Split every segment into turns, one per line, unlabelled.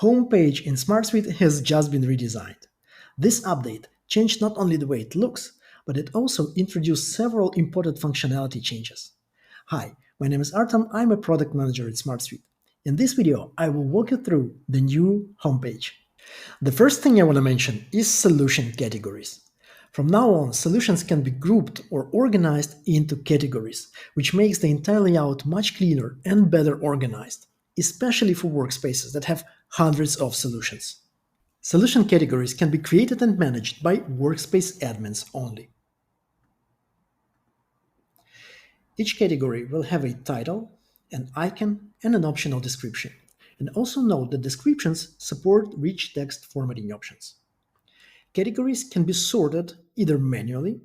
Homepage in SmartSuite has just been redesigned. This update changed not only the way it looks, but it also introduced several important functionality changes. Hi, my name is Artem. I'm a product manager at SmartSuite. In this video, I will walk you through the new homepage. The first thing I want to mention is solution categories. From now on, solutions can be grouped or organized into categories, which makes the entire layout much cleaner and better organized, especially for workspaces that have hundreds of solutions. Solution categories can be created and managed by Workspace admins only. Each category will have a title, an icon, and an optional description. And also note that descriptions support rich text formatting options. Categories can be sorted either manually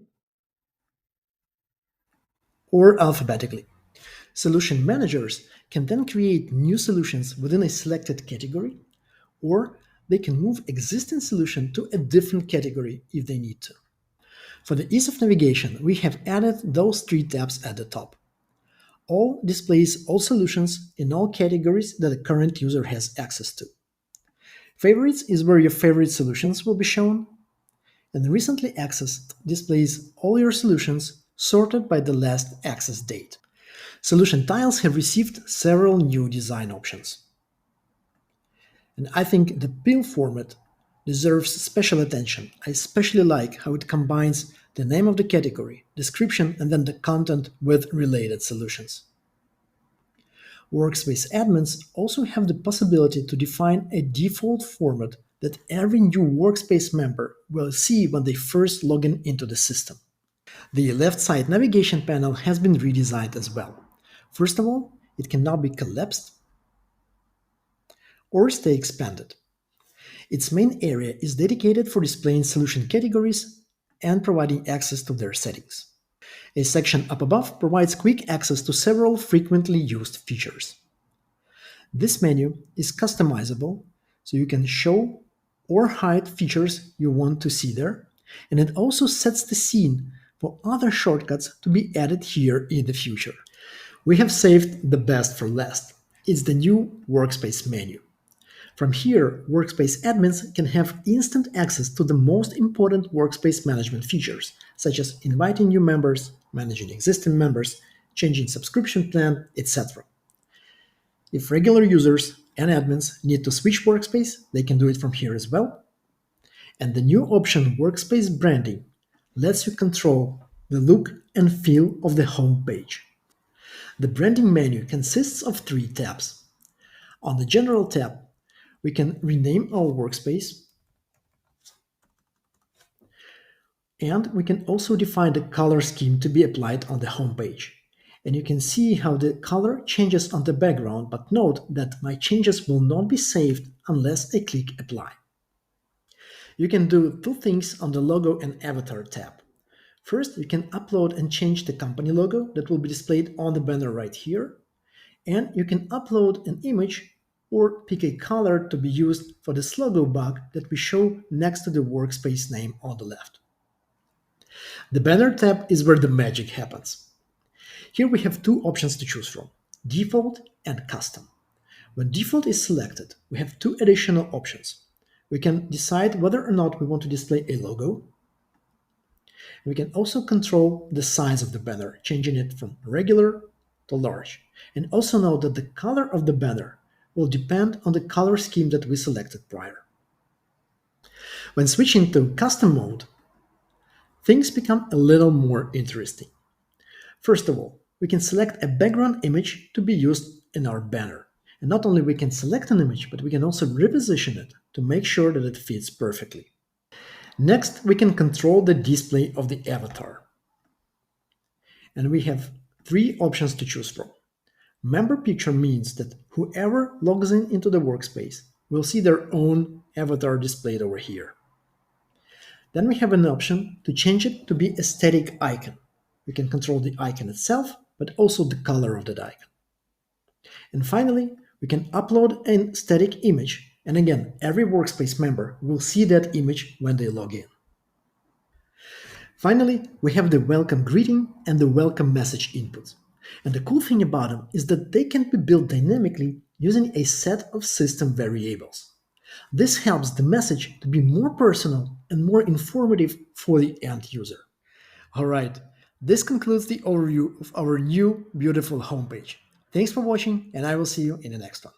or alphabetically. Solution managers can then create new solutions within a selected category, or they can move existing solution to a different category if they need to. For the ease of navigation, we have added those three tabs at the top. All displays all solutions in all categories that the current user has access to. Favorites is where your favorite solutions will be shown, and recently accessed displays all your solutions sorted by the last access date. Solution tiles have received several new design options. And I think the pill format deserves special attention. I especially like how it combines the name of the category, description, and then the content with related solutions. Workspace admins also have the possibility to define a default format that every new Workspace member will see when they first log in into the system. The left side navigation panel has been redesigned as well. First of all, it can now be collapsed or stay expanded. Its main area is dedicated for displaying solution categories and providing access to their settings. A section up above provides quick access to several frequently used features. This menu is customizable, so you can show or hide features you want to see there, and it also sets the scene for other shortcuts to be added here in the future. We have saved the best for last. It's the new Workspace menu. From here, Workspace admins can have instant access to the most important Workspace management features, such as inviting new members, managing existing members, changing subscription plan, etc. If regular users and admins need to switch Workspace, they can do it from here as well. And the new option Workspace Branding lets you control the look and feel of the home page. The branding menu consists of three tabs. On the General tab, we can rename our workspace, and we can also define the color scheme to be applied on the home page. And you can see how the color changes on the background, but note that my changes will not be saved unless I click Apply. You can do two things on the Logo and Avatar tab. First, you can upload and change the company logo that will be displayed on the banner right here, and you can upload an image or pick a color to be used for this logo bug that we show next to the workspace name on the left. The banner tab is where the magic happens. Here we have two options to choose from, default and custom. When default is selected, we have two additional options. We can decide whether or not we want to display a logo. We can also control the size of the banner, changing it from regular to large. And also note that the color of the banner will depend on the color scheme that we selected prior. When switching to custom mode, things become a little more interesting. First of all, we can select a background image to be used in our banner. And not only we can select an image, but we can also reposition it to make sure that it fits perfectly. Next, we can control the display of the avatar. And we have three options to choose from. Member picture means that whoever logs in into the workspace will see their own avatar displayed over here. Then we have an option to change it to be a static icon. We can control the icon itself, but also the color of that icon. And finally, we can upload a static image, and again, every workspace member will see that image when they log in. Finally, we have the welcome greeting and the welcome message inputs. And the cool thing about them is that they can be built dynamically using a set of system variables. This helps the message to be more personal and more informative for the end user. All right, this concludes the overview of our new beautiful homepage. Thanks for watching, and I will see you in the next one.